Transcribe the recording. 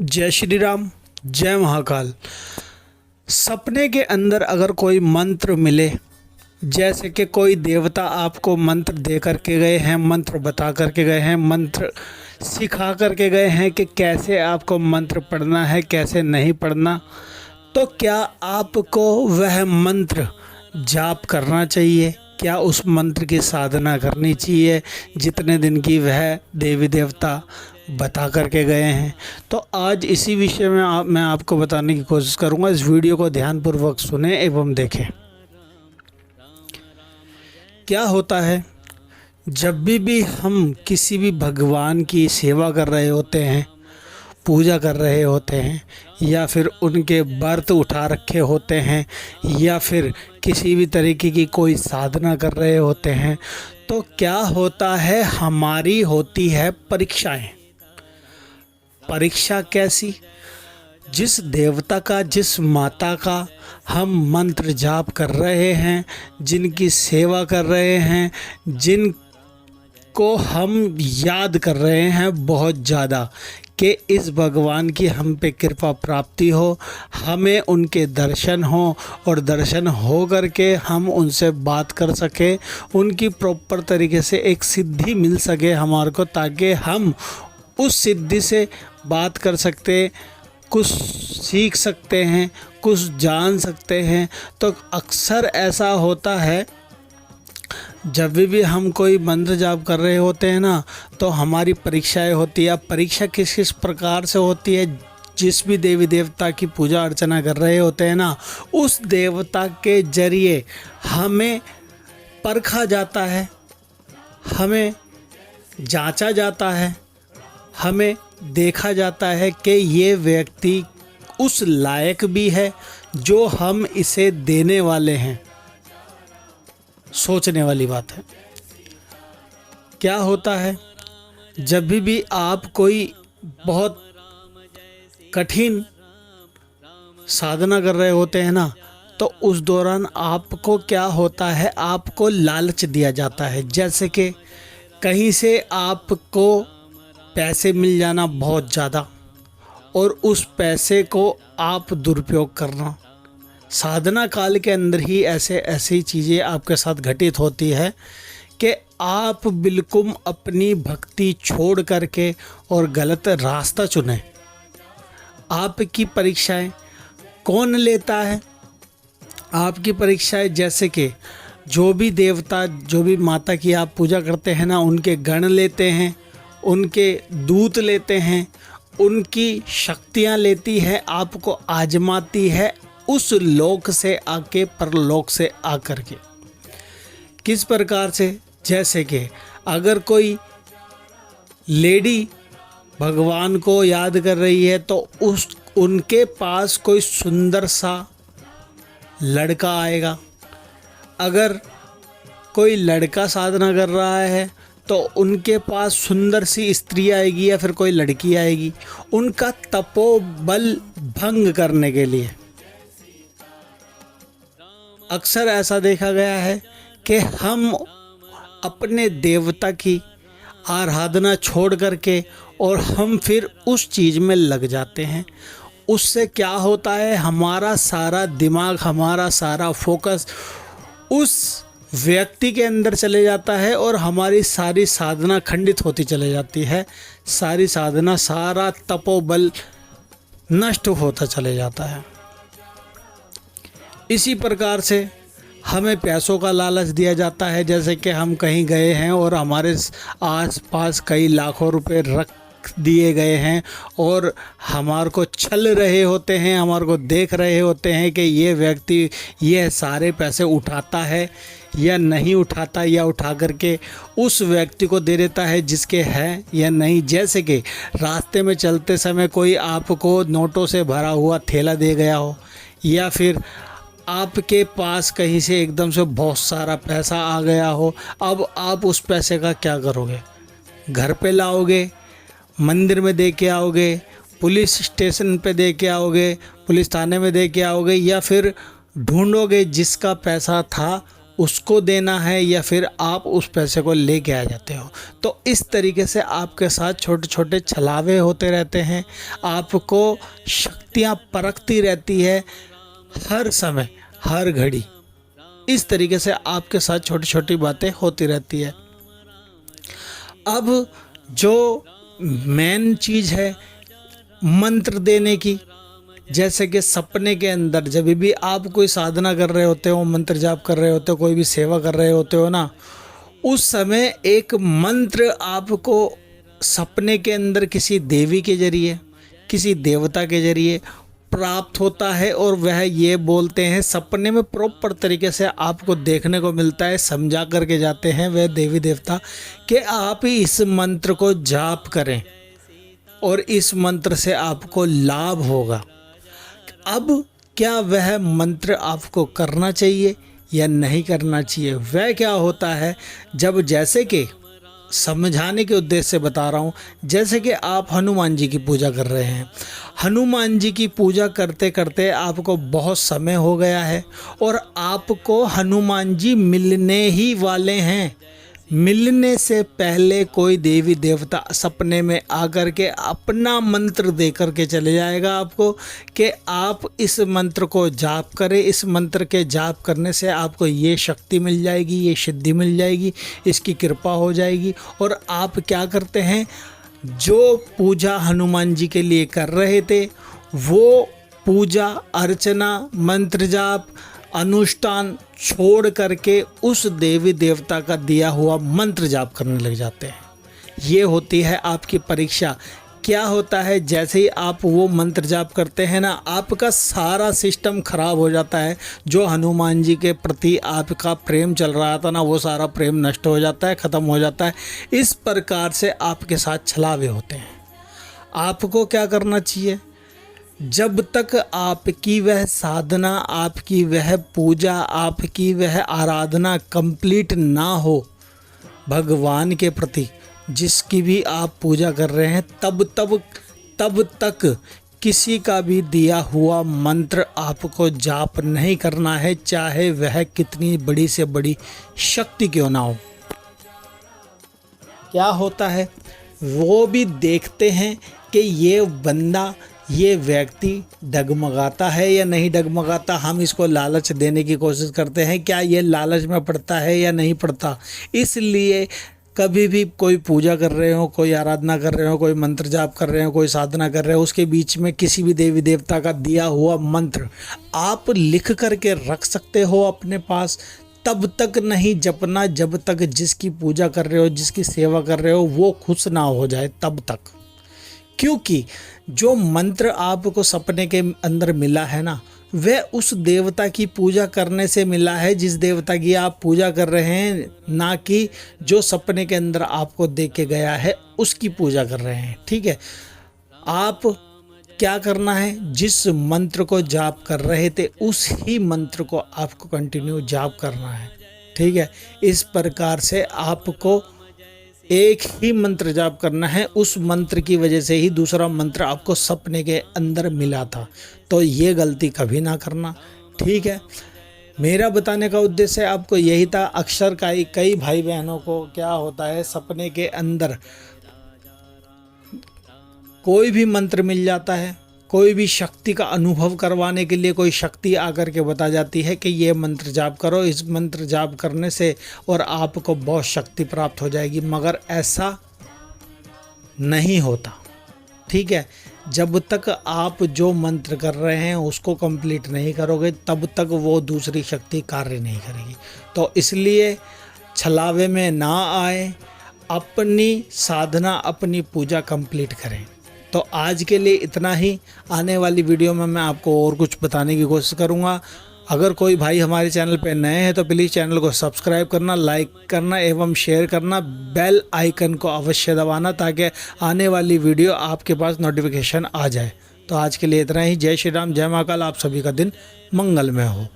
जय श्री राम, जय महाकाल। सपने के अंदर अगर कोई मंत्र मिले, जैसे कि कोई देवता आपको मंत्र दे करके गए हैं, मंत्र बता करके गए हैं, मंत्र सिखा करके गए हैं कि कैसे आपको मंत्र पढ़ना है, कैसे नहीं पढ़ना, तो क्या आपको वह मंत्र जाप करना चाहिए? क्या उस मंत्र की साधना करनी चाहिए जितने दिन की वह देवी देवता बता करके गए हैं? तो आज इसी विषय में मैं आपको बताने की कोशिश करूंगा। इस वीडियो को ध्यानपूर्वक सुने एवं देखें। क्या होता है, जब भी हम किसी भी भगवान की सेवा कर रहे होते हैं, पूजा कर रहे होते हैं, या फिर उनके व्रत उठा रखे होते हैं, या फिर किसी भी तरीके की कोई साधना कर रहे होते हैं, तो क्या होता है, हमारी होती है परीक्षाएं। परीक्षा कैसी? जिस देवता का, जिस माता का हम मंत्र जाप कर रहे हैं, जिनकी सेवा कर रहे हैं, जिनको हम याद कर रहे हैं बहुत ज़्यादा कि इस भगवान की हम पे कृपा प्राप्ति हो, हमें उनके दर्शन हो और दर्शन हो करके हम उनसे बात कर सके, उनकी प्रॉपर तरीके से एक सिद्धि मिल सके हमारे को, ताकि हम उस सिद्धि से बात कर सकते, कुछ सीख सकते हैं, कुछ जान सकते हैं। तो अक्सर ऐसा होता है, जब भी हम कोई मंत्र जाप कर रहे होते हैं ना, तो हमारी परीक्षाएं होती है। अब परीक्षा किस किस प्रकार से होती है? जिस भी देवी देवता की पूजा अर्चना कर रहे होते हैं ना, उस देवता के जरिए हमें परखा जाता है, हमें जांचा जाता है, हमें देखा जाता है कि ये व्यक्ति उस लायक भी है जो हम इसे देने वाले हैं। सोचने वाली बात है। क्या होता है, जब भी आप कोई बहुत कठिन साधना कर रहे होते हैं ना, तो उस दौरान आपको क्या होता है, आपको लालच दिया जाता है। जैसे कि कहीं से आपको पैसे मिल जाना बहुत ज़्यादा, और उस पैसे को आप दुरुपयोग करना। साधना काल के अंदर ही ऐसी चीज़ें आपके साथ घटित होती है कि आप बिल्कुल अपनी भक्ति छोड़ करके और गलत रास्ता चुने। आपकी परीक्षाएं कौन लेता है? आपकी परीक्षाएं, जैसे कि जो भी देवता, जो भी माता की आप पूजा करते हैं ना, उनके गण लेते हैं, उनके दूत लेते हैं, उनकी शक्तियां लेती है, आपको आजमाती है उस लोक से आके परलोक से आकर के। किस प्रकार से? जैसे कि अगर कोई लेडी भगवान को याद कर रही है, तो उनके पास कोई सुंदर सा लड़का आएगा। अगर कोई लड़का साधना कर रहा है, तो उनके पास सुंदर सी स्त्री आएगी या फिर कोई लड़की आएगी, उनका तपोबल भंग करने के लिए। अक्सर ऐसा देखा गया है कि हम अपने देवता की आराधना छोड़ करके और हम फिर उस चीज़ में लग जाते हैं। उससे क्या होता है, हमारा सारा दिमाग, हमारा सारा फोकस उस व्यक्ति के अंदर चले जाता है और हमारी सारी साधना खंडित होती चली जाती है। सारी साधना, सारा तपोबल नष्ट होता चले जाता है। इसी प्रकार से हमें पैसों का लालच दिया जाता है। जैसे कि हम कहीं गए हैं और हमारे आसपास कई लाखों रुपए रख दिए गए हैं और हमारे को छल रहे होते हैं, हमारे को देख रहे होते हैं कि ये व्यक्ति ये सारे पैसे उठाता है या नहीं उठाता, या उठा करके उस व्यक्ति को दे देता है जिसके हैं या नहीं। जैसे कि रास्ते में चलते समय कोई आपको नोटों से भरा हुआ थैला दे गया हो, या फिर आपके पास कहीं से एकदम से बहुत सारा पैसा आ गया हो। अब आप उस पैसे का क्या करोगे? घर पे लाओगे, मंदिर में दे के आओगे, पुलिस स्टेशन पे दे के आओगे, पुलिस थाने में दे के आओगे, या फिर ढूंढोगे जिसका पैसा था उसको देना है या फिर आप उस पैसे को लेके आ जाते हो। तो इस तरीके से आपके साथ छोटे छोटे छलावे होते रहते हैं, आपको शक्तियाँ परखती रहती है हर समय हर घड़ी। इस तरीके से आपके साथ छोटी छोटी बातें होती रहती है। अब जो मेन चीज़ है मंत्र देने की, जैसे कि सपने के अंदर जब भी आप कोई साधना कर रहे होते हो, मंत्र जाप कर रहे होते हो, कोई भी सेवा कर रहे होते हो ना, उस समय एक मंत्र आपको सपने के अंदर किसी देवी के जरिए, किसी देवता के जरिए प्राप्त होता है और वह ये बोलते हैं, सपने में प्रॉपर तरीके से आपको देखने को मिलता है, समझा करके जाते हैं वह देवी देवता कि आप इस मंत्र को जाप करें और इस मंत्र से आपको लाभ होगा। अब क्या वह मंत्र आपको करना चाहिए या नहीं करना चाहिए? वह क्या होता है, जब जैसे कि समझाने के उद्देश्य से बता रहा हूँ, जैसे कि आप हनुमान जी की पूजा कर रहे हैं, हनुमान जी की पूजा करते करते आपको बहुत समय हो गया है और आपको हनुमान जी मिलने ही वाले हैं। मिलने से पहले कोई देवी देवता सपने में आकर के अपना मंत्र दे करके चले जाएगा आपको कि आप इस मंत्र को जाप करें, इस मंत्र के जाप करने से आपको ये शक्ति मिल जाएगी, ये सिद्धि मिल जाएगी, इसकी कृपा हो जाएगी। और आप क्या करते हैं, जो पूजा हनुमान जी के लिए कर रहे थे वो पूजा अर्चना मंत्र जाप अनुष्ठान छोड़ करके उस देवी देवता का दिया हुआ मंत्र जाप करने लग जाते हैं। ये होती है आपकी परीक्षा। क्या होता है, जैसे ही आप वो मंत्र जाप करते हैं ना, आपका सारा सिस्टम खराब हो जाता है। जो हनुमान जी के प्रति आपका प्रेम चल रहा था ना, वो सारा प्रेम नष्ट हो जाता है, ख़त्म हो जाता है। इस प्रकार से आपके साथ छलावे होते हैं। आपको क्या करना चाहिए, जब तक आपकी वह साधना, आपकी वह पूजा, आपकी वह आराधना कंप्लीट ना हो भगवान के प्रति, जिसकी भी आप पूजा कर रहे हैं, तब तक किसी का भी दिया हुआ मंत्र आपको जाप नहीं करना है, चाहे वह कितनी बड़ी से बड़ी शक्ति क्यों ना हो। क्या होता है, वो भी देखते हैं कि ये बंदा, ये व्यक्ति डगमगाता है या नहीं डगमगाता। हम इसको लालच देने की कोशिश करते हैं, क्या ये लालच में पड़ता है या नहीं पड़ता। इसलिए कभी भी कोई पूजा कर रहे हो, कोई आराधना कर रहे हो, कोई मंत्र जाप कर रहे हो, कोई साधना कर रहे हो, उसके बीच में किसी भी देवी देवता का दिया हुआ मंत्र आप लिख करके रख सकते हो अपने पास। तब तक नहीं जपना जब तक जिसकी पूजा कर रहे हो, जिसकी सेवा कर रहे हो, वो खुश ना हो जाए तब तक। क्योंकि जो मंत्र आपको सपने के अंदर मिला है ना, वह उस देवता की पूजा करने से मिला है जिस देवता की आप पूजा कर रहे हैं, ना कि जो सपने के अंदर आपको दे के गया है उसकी पूजा कर रहे हैं। ठीक है, आप क्या करना है, जिस मंत्र को जाप कर रहे थे उस ही मंत्र को आपको कंटिन्यू जाप करना है। ठीक है, इस प्रकार से आपको एक ही मंत्र जाप करना है। उस मंत्र की वजह से ही दूसरा मंत्र आपको सपने के अंदर मिला था, तो ये गलती कभी ना करना। ठीक है, मेरा बताने का उद्देश्य आपको यही था। अक्सर कई भाई बहनों को क्या होता है, सपने के अंदर कोई भी मंत्र मिल जाता है, कोई भी शक्ति का अनुभव करवाने के लिए कोई शक्ति आकर के बता जाती है कि ये मंत्र जाप करो, इस मंत्र जाप करने से और आपको बहुत शक्ति प्राप्त हो जाएगी, मगर ऐसा नहीं होता। ठीक है, जब तक आप जो मंत्र कर रहे हैं उसको कंप्लीट नहीं करोगे तब तक वो दूसरी शक्ति कार्य नहीं करेगी। तो इसलिए छलावे में ना आए, अपनी साधना अपनी पूजा कंप्लीट करें। तो आज के लिए इतना ही। आने वाली वीडियो में मैं आपको और कुछ बताने की कोशिश करूँगा। अगर कोई भाई हमारे चैनल पर नए हैं तो प्लीज़ चैनल को सब्सक्राइब करना, लाइक करना एवं शेयर करना, बेल आइकन को अवश्य दबाना ताकि आने वाली वीडियो आपके पास नोटिफिकेशन आ जाए। तो आज के लिए इतना ही। जय श्री राम, जय महाकाल। आप सभी का दिन मंगलमय हो।